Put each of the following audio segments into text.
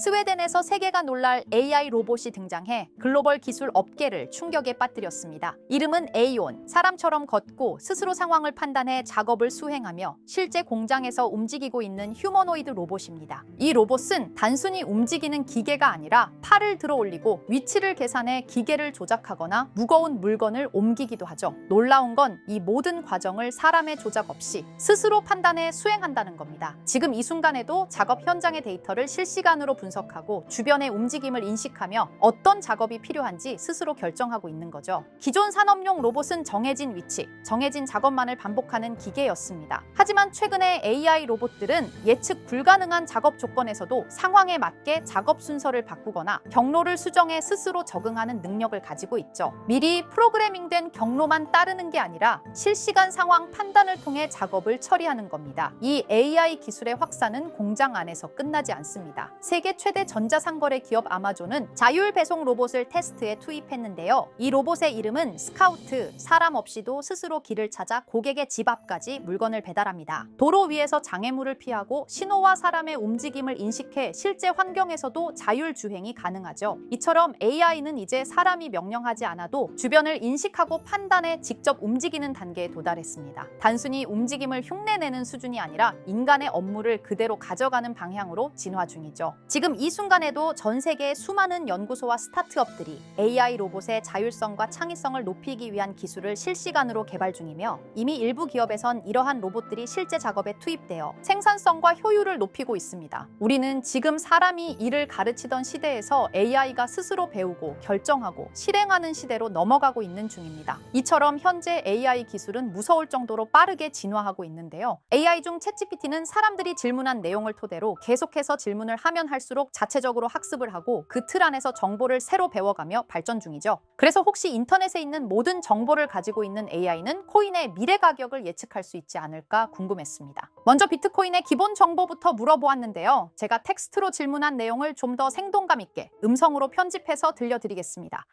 스웨덴에서 세계가 놀랄 AI 로봇이 등장해 글로벌 기술 업계를 충격에 빠뜨렸습니다. 이름은 에이온, 사람처럼 걷고 스스로 상황을 판단해 작업을 수행하며 실제 공장에서 움직이고 있는 휴머노이드 로봇입니다. 이 로봇은 단순히 움직이는 기계가 아니라 팔을 들어 올리고 위치를 계산해 기계를 조작하거나 무거운 물건을 옮기기도 하죠. 놀라운 건 이 모든 과정을 사람의 조작 없이 스스로 판단해 수행한다는 겁니다. 지금 이 순간에도 작업 현장의 데이터를 실시간으로 분석하고 주변의 움직임을 인식하며 어떤 작업이 필요한지 스스로 결정하고 있는 거죠. 기존 산업용 로봇은 정해진 위치, 정해진 작업만을 반복하는 기계였습니다. 하지만 최근에 AI 로봇들은 예측 불가능한 작업 조건에서도 상황에 맞게 작업 순서를 바꾸거나 경로를 수정해 스스로 적응하는 능력을 가지고 있죠. 미리 프로그래밍된 경로만 따르는 게 아니라 실시간 상황 판단을 통해 작업을 처리하는 겁니다. 이 AI 기술의 확산은 공장 안에서 끝나지 않습니다. 세계 최대 전자상거래 기업 아마존은 자율 배송 로봇을 테스트에 투입했는데요. 이 로봇의 이름은 스카우트, 사람 없이도 스스로 길을 찾아 고객의 집 앞까지 물건을 배달합니다. 도로 위에서 장애물을 피하고 신호와 사람의 움직임을 인식해 실제 환경에서도 자율 주행이 가능하죠. 이처럼 AI는 이제 사람이 명령하지 않아도 주변을 인식하고 판단해 직접 움직이는 단계에 도달했습니다. 단순히 움직임을 흉내내는 수준이 아니라 인간의 업무를 그대로 가져가는 방향으로 진화 중이죠. 지금 이 순간에도 전 세계의 수많은 연구소와 스타트업들이 AI 로봇의 자율성과 창의성을 높이기 위한 기술을 실시간으로 개발 중이며 이미 일부 기업에선 이러한 로봇들이 실제 작업에 투입되어 생산성과 효율을 높이고 있습니다. 우리는 지금 사람이 일을 가르치던 시대에서 AI가 스스로 배우고 결정하고 실행하는 시대로 넘어가고 있는 중입니다. 이처럼 현재 AI 기술은 무서울 정도로 빠르게 진화하고 있는데요. AI 중 챗GPT는 사람들이 질문한 내용을 토대로 계속해서 질문을 하면 할수록 자체적으로 학습을 하고 그 틀 안에서 정보를 새로 배워가며 발전 중이죠. 그래서 혹시 인터넷에 있는 모든 정보를 가지고 있는 AI는 코인의 미래 가격을 예측할 수 있지 않을까 궁금했습니다. 먼저 비트코인의 기본 정보부터 물어보았는데요. 제가 텍스트로 질문한 내용을 좀 더 생동감 있게 음성으로 편집해서 들려드리겠습니다.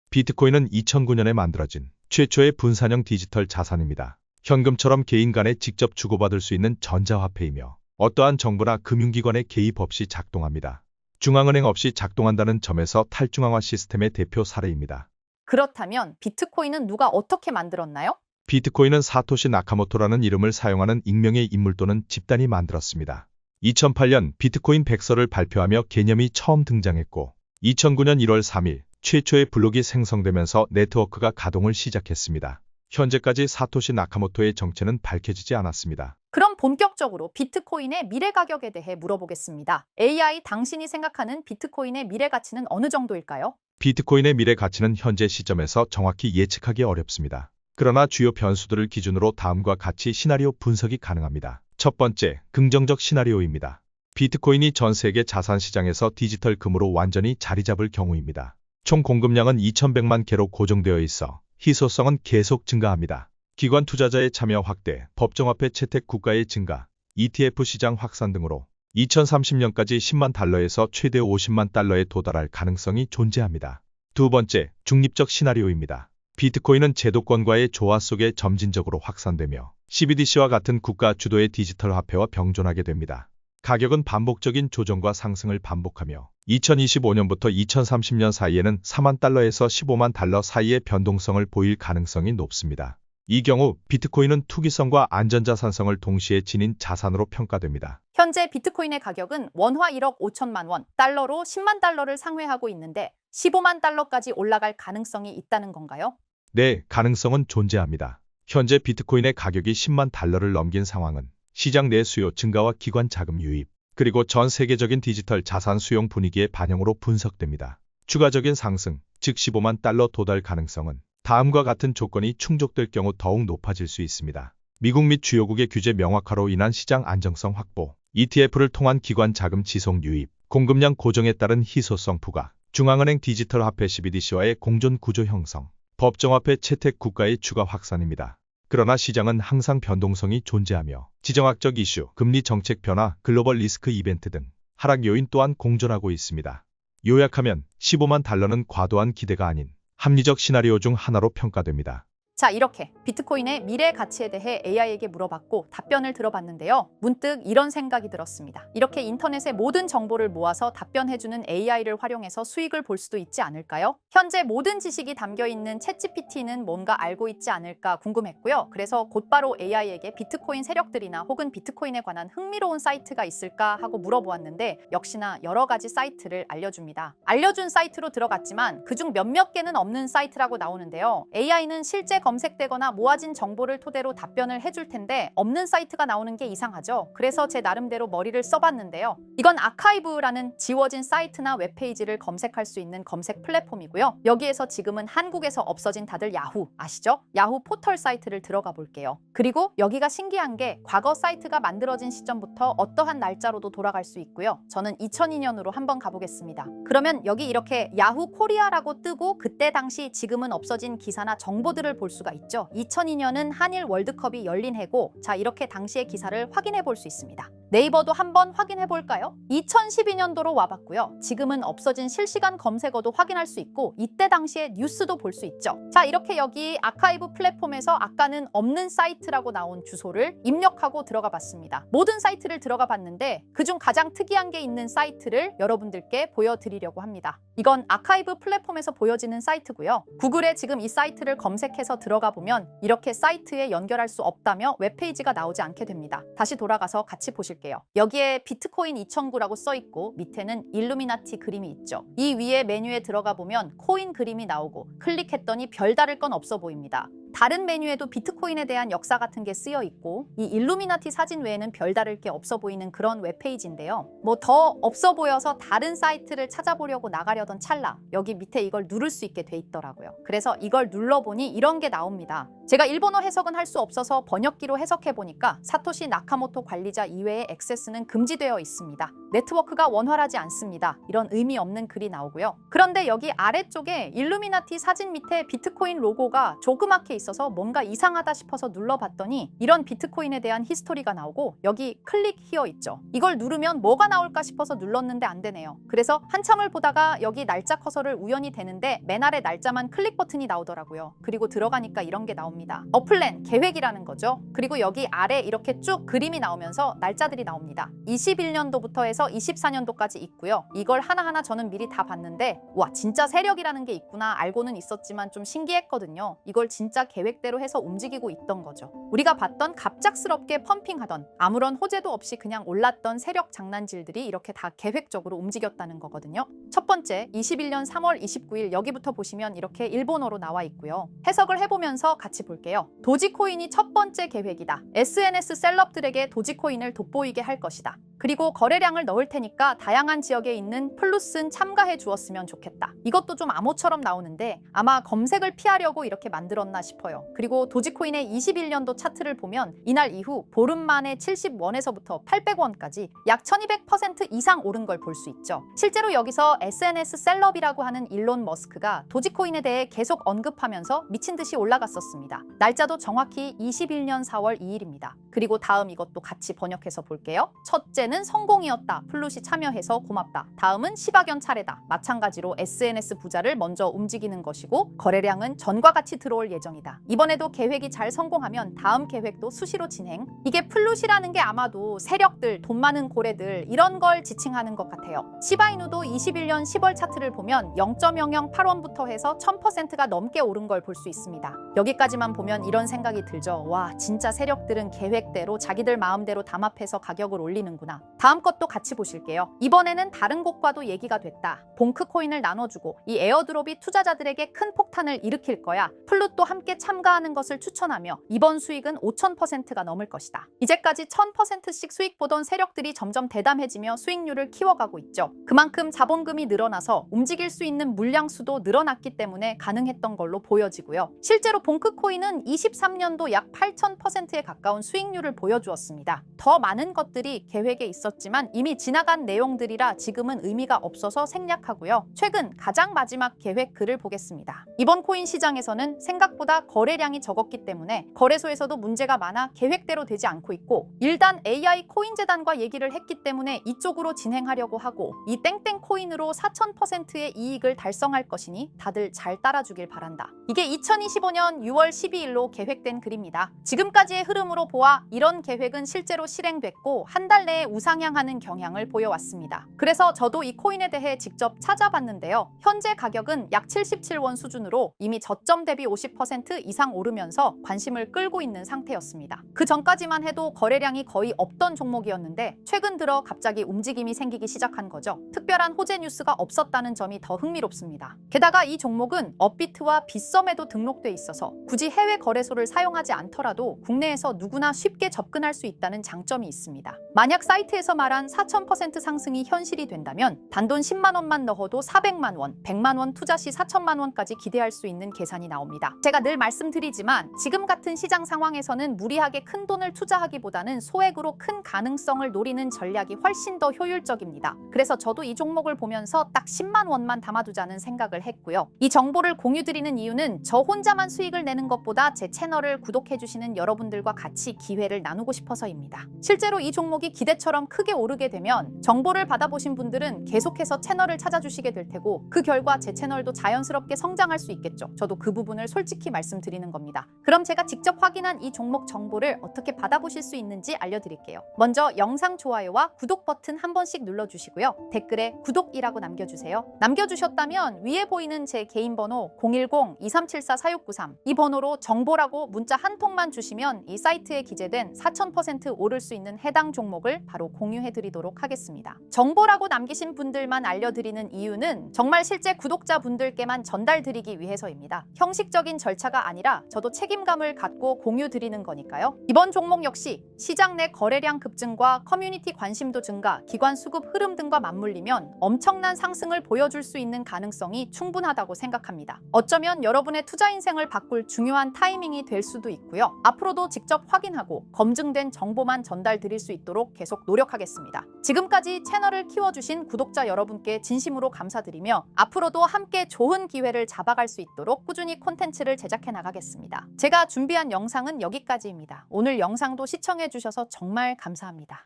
비트코인은 2009년에 만들어진 최초의 분산형 디지털 자산입니다. 현금처럼 개인 간에 직접 주고받을 수 있는 전자화폐이며 어떠한 정부나 금융기관의 개입 없이 작동합니다. 중앙은행 없이 작동한다는 점에서 탈중앙화 시스템의 대표 사례입니다. 그렇다면 비트코인은 누가 어떻게 만들었나요? 비트코인은 사토시 나카모토라는 이름을 사용하는 익명의 인물 또는 집단이 만들었습니다. 2008년 비트코인 백서를 발표하며 개념이 처음 등장했고 2009년 1월 3일 최초의 블록이 생성되면서 네트워크가 가동을 시작했습니다. 현재까지 사토시 나카모토의 정체는 밝혀지지 않았습니다. 그럼 본격적으로 비트코인의 미래 가격에 대해 물어보겠습니다. AI, 당신이 생각하는 비트코인의 미래 가치는 어느 정도일까요? 비트코인의 미래 가치는 현재 시점에서 정확히 예측하기 어렵습니다. 그러나 주요 변수들을 기준으로 다음과 같이 시나리오 분석이 가능합니다. 첫 번째, 긍정적 시나리오입니다. 비트코인이 전 세계 자산 시장에서 디지털 금으로 완전히 자리 잡을 경우입니다. 총 공급량은 2100만 개로 고정되어 있어 희소성은 계속 증가합니다. 기관 투자자의 참여 확대, 법정화폐 채택 국가의 증가, ETF 시장 확산 등으로 2030년까지 10만 달러에서 최대 50만 달러에 도달할 가능성이 존재합니다. 두 번째, 중립적 시나리오입니다. 비트코인은 제도권과의 조화 속에 점진적으로 확산되며 CBDC와 같은 국가 주도의 디지털 화폐와 병존하게 됩니다. 가격은 반복적인 조정과 상승을 반복하며 2025년부터 2030년 사이에는 4만 달러에서 15만 달러 사이의 변동성을 보일 가능성이 높습니다. 이 경우 비트코인은 투기성과 안전자산성을 동시에 지닌 자산으로 평가됩니다. 현재 비트코인의 가격은 원화 1억 5천만 원, 달러로 10만 달러를 상회하고 있는데 15만 달러까지 올라갈 가능성이 있다는 건가요? 네, 가능성은 존재합니다. 현재 비트코인의 가격이 10만 달러를 넘긴 상황은 시장 내 수요 증가와 기관 자금 유입, 그리고 전 세계적인 디지털 자산 수용 분위기의 반영으로 분석됩니다. 추가적인 상승, 즉 15만 달러 도달 가능성은 다음과 같은 조건이 충족될 경우 더욱 높아질 수 있습니다. 미국 및 주요국의 규제 명확화로 인한 시장 안정성 확보, ETF를 통한 기관 자금 지속 유입, 공급량 고정에 따른 희소성 부과, 중앙은행 디지털 화폐 CBDC와의 공존 구조 형성, 법정화폐 채택 국가의 추가 확산입니다. 그러나 시장은 항상 변동성이 존재하며 지정학적 이슈, 금리 정책 변화, 글로벌 리스크 이벤트 등 하락 요인 또한 공존하고 있습니다. 요약하면 15만 달러는 과도한 기대가 아닌 합리적 시나리오 중 하나로 평가됩니다. 자, 이렇게 비트코인의 미래 가치에 대해 AI에게 물어봤고 답변을 들어봤는데요. 문득 이런 생각이 들었습니다. 이렇게 인터넷의 모든 정보를 모아서 답변해주는 AI를 활용해서 수익을 볼 수도 있지 않을까요? 현재 모든 지식이 담겨있는 챗GPT는 뭔가 알고 있지 않을까 궁금했고요. 그래서 곧바로 AI에게 비트코인 세력들이나 혹은 비트코인에 관한 흥미로운 사이트가 있을까 하고 물어보았는데 역시나 여러 가지 사이트를 알려줍니다. 알려준 사이트로 들어갔지만 그중 몇몇 개는 없는 사이트라고 나오는데요. AI는 실제 검색되거나 모아진 정보를 토대로 답변을 해줄 텐데 없는 사이트가 나오는 게 이상하죠. 그래서 제 나름대로 머리를 써봤는데요. 이건 아카이브라는 지워진 사이트나 웹페이지를 검색할 수 있는 검색 플랫폼이고요. 여기에서 지금은 한국에서 없어진 다들 야후 아시죠? 야후 포털 사이트를 들어가 볼게요. 그리고 여기가 신기한 게 과거 사이트가 만들어진 시점부터 어떠한 날짜로도 돌아갈 수 있고요. 저는 2002년으로 한번 가보겠습니다. 그러면 여기 이렇게 야후 코리아라고 뜨고 그때 당시 지금은 없어진 기사나 정보들을 볼 수가 있죠. 2002년은 한일 월드컵이 열린 해고 자 이렇게 당시의 기사를 확인해 볼 수 있습니다. 네이버도 한번 확인해 볼까요? 2012년도로 와봤고요. 지금은 없어진 실시간 검색어도 확인할 수 있고 이때 당시의 뉴스도 볼 수 있죠. 자 이렇게 여기 아카이브 플랫폼에서 아까는 없는 사이트라고 나온 주소를 입력하고 들어가 봤습니다. 모든 사이트를 들어가 봤는데 그중 가장 특이한 게 있는 사이트를 여러분들께 보여드리려고 합니다. 이건 아카이브 플랫폼에서 보여지는 사이트고요. 구글에 지금 이 사이트를 검색해서 들어가 보면 이렇게 사이트에 연결할 수 없다며 웹페이지가 나오지 않게 됩니다. 다시 돌아가서 같이 보실게요. 여기에 비트코인 2009라고 써 있고 밑에는 일루미나티 그림이 있죠. 이 위에 메뉴에 들어가 보면 코인 그림이 나오고 클릭했더니 별다를 건 없어 보입니다. 다른 메뉴에도 비트코인에 대한 역사 같은 게 쓰여 있고 이 일루미나티 사진 외에는 별다를 게 없어 보이는 그런 웹페이지인데요. 뭐 더 없어 보여서 다른 사이트를 찾아보려고 나가려던 찰나 여기 밑에 이걸 누를 수 있게 돼 있더라고요. 그래서 이걸 눌러보니 이런 게 나옵니다. 제가 일본어 해석은 할 수 없어서 번역기로 해석해 보니까 사토시 나카모토 관리자 이외의 액세스는 금지되어 있습니다. 네트워크가 원활하지 않습니다. 이런 의미 없는 글이 나오고요. 그런데 여기 아래쪽에 일루미나티 사진 밑에 비트코인 로고가 조그맣게 있어서 뭔가 이상하다 싶어서 눌러봤더니 이런 비트코인에 대한 히스토리가 나오고 여기 클릭 히어 있죠. 이걸 누르면 뭐가 나올까 싶어서 눌렀는데 안 되네요. 그래서 한참을 보다가 여기 날짜 커서를 우연히 대는데 맨 아래 날짜만 클릭 버튼이 나오더라고요. 그리고 들어가니까 이런 게 나옵니다. 어플랜, 계획이라는 거죠. 그리고 여기 아래 이렇게 쭉 그림이 나오면서 날짜들이 나옵니다. 21년도부터 해서 24년도까지 있고요. 이걸 하나하나 저는 미리 다 봤는데 와 진짜 세력이라는 게 있구나 알고는 있었지만 좀 신기했거든요. 이걸 진짜 계획대로 해서 움직이고 있던 거죠. 우리가 봤던 갑작스럽게 펌핑하던 아무런 호재도 없이 그냥 올랐던 세력 장난질들이 이렇게 다 계획적으로 움직였다는 거거든요. 첫 번째 21년 3월 29일 여기부터 보시면 이렇게 일본어로 나와 있고요. 해석을 해보면서 같이 볼게요. 도지코인이 첫 번째 계획이다. SNS 셀럽들에게 도지코인을 돋보이게 할 것이다. 그리고 거래량을 넣을 테니까 다양한 지역에 있는 플루스는 참가해 주었으면 좋겠다. 이것도 좀 암호처럼 나오는데 아마 검색을 피하려고 이렇게 만들었나 싶어요. 그리고 도지코인의 21년도 차트를 보면 이날 이후 보름 만에 70원에서부터 800원까지 약 1200% 이상 오른 걸 볼 수 있죠. 실제로 여기서 SNS 셀럽이라고 하는 일론 머스크가 도지코인에 대해 계속 언급하면서 미친 듯이 올라갔었습니다. 날짜도 정확히 21년 4월 2일입니다. 그리고 다음 이것도 같이 번역해서 볼게요. 첫째는 성공이었다. 플룻이 참여해서 고맙다. 다음은 시바견 차례다. 마찬가지로 SNS 부자를 먼저 움직이는 것이고 거래량은 전과 같이 들어올 예정이다. 이번에도 계획이 잘 성공하면 다음 계획도 수시로 진행. 이게 플룻이라는 게 아마도 세력들, 돈 많은 고래들 이런 걸 지칭하는 것 같아요. 시바이누도 21년 10월 차트를 보면 0.008원부터 해서 1000%가 넘게 오른 걸 볼 수 있습니다. 여기까지만 보면 이런 생각이 들죠. 와 진짜 세력들은 계획대로 자기들 마음대로 담합해서 가격을 올리는구나. 다음 것도 같이 보실게요. 이번에는 다른 곳과도 얘기가 됐다. 봉크 코인을 나눠주고 이 에어드롭이 투자자들에게 큰 폭탄을 일으킬 거야. 플룻도 함께 참가하는 것을 추천하며 이번 수익은 5000%가 넘을 것이다. 이제까지 1000%씩 수익 보던 세력들이 점점 대담해지며 수익률을 키워가고 있죠. 그만큼 자본금이 늘어나서 움직일 수 있는 물량수도 늘어났기 때문에 가능했던 걸로 보여지고요. 실제로 봉크 코인은 23년도 약 8000%에 가까운 수익률을 보여주었습니다. 더 많은 것들이 계획에 있었 있었지만 이미 지나간 내용들이라 지금은 의미가 없어서 생략하고요. 최근 가장 마지막 계획 글을 보겠습니다. 이번 코인 시장에서는 생각보다 거래량이 적었기 때문에 거래소에서도 문제가 많아 계획대로 되지 않고 있고, 일단 AI 코인 재단과 얘기를 했기 때문에 이쪽으로 진행하려고 하고, 이 땡땡 코인으로 4000%의 이익을 달성할 것이니 다들 잘 따라주길 바란다. 이게 2025년 6월 12일로 계획된 글입니다. 지금까지의 흐름으로 보아 이런 계획은 실제로 실행됐고 한 달 내에 우상향하는 경향을 보여왔습니다. 그래서 저도 이 코인에 대해 직접 찾아봤는데요. 현재 가격은 약 77원 수준으로 이미 저점 대비 50% 이상 오르면서 관심을 끌고 있는 상태였습니다. 그 전까지만 해도 거래량이 거의 없던 종목이었는데 최근 들어 갑자기 움직임이 생기기 시작한 거죠. 특별한 호재 뉴스가 없었다는 점이 더 흥미롭습니다. 게다가 이 종목은 업비트와 빗썸에도 등록돼 있어서 굳이 해외 거래소를 사용하지 않더라도 국내에서 누구나 쉽게 접근할 수 있다는 장점이 있습니다. 만약 사이트에서 말한 4000% 상승이 현실이 된다면 단돈 10만 원만 넣어도 400만 원, 100만 원 투자 시 4천만 원까지 기대할 수 있는 계산이 나옵니다. 제가 늘 말씀드리지만 지금 같은 시장 상황에서는 무리하게 큰 돈을 투자하기보다는 소액으로 큰 가능성을 노리는 전략이 훨씬 더 효율적입니다. 그래서 저도 이 종목을 보면서 딱 10만 원만 담아두자는 생각을 했고요. 이 정보를 공유드리는 이유는 저 혼자만 수익을 내는 것보다 제 채널을 구독해주시는 여러분들과 같이 기회를 나누고 싶어서입니다. 실제로 이 종목이 기대처럼 크게 오르게 되면 정보를 받아보신 분들은 계속해서 채널을 찾아주시게 될 테고, 그 결과 제 채널도 자연스럽게 성장할 수 있겠죠. 저도 그 부분을 솔직히 말씀드리는 겁니다. 그럼 제가 직접 확인한 이 종목 정보를 어떻게 받아보실 수 있는지 알려드릴게요. 먼저 영상 좋아요와 구독 버튼 한 번씩 눌러주시고요. 댓글에 구독이라고 남겨주세요. 남겨주셨다면 위에 보이는 제 개인 번호 010-2374-4693 이 번호로 정보라고 문자 한 통만 주시면 이 사이트에 기재된 4000% 오를 수 있는 해당 종목을 바로 공유해드리도록 하겠습니다. 정보라고 남기신 분들만 알려드리는 이유는 정말 실제 구독자분들께만 전달드리기 위해서입니다. 형식적인 절차가 아니라 저도 책임감을 갖고 공유드리는 거니까요. 이번 종목 역시 시장 내 거래량 급증과 커뮤니티 관심도 증가, 기관 수급 흐름 등과 맞물리면 엄청난 상승을 보여줄 수 있는 가능성이 충분하다고 생각합니다. 어쩌면 여러분의 투자 인생을 바꿀 중요한 타이밍이 될 수도 있고요. 앞으로도 직접 확인하고 검증된 정보만 전달드릴 수 있도록 계속 노력하겠습니다. 지금까지 채널을 키워주신 구독자 여러분께 진심으로 감사드리며 앞으로도 함께 좋은 기회를 잡아갈 수 있도록 꾸준히 콘텐츠를 제작해 나가겠습니다. 제가 준비한 영상은 여기까지입니다. 오늘 영상도 시청해 주셔서 정말 감사합니다.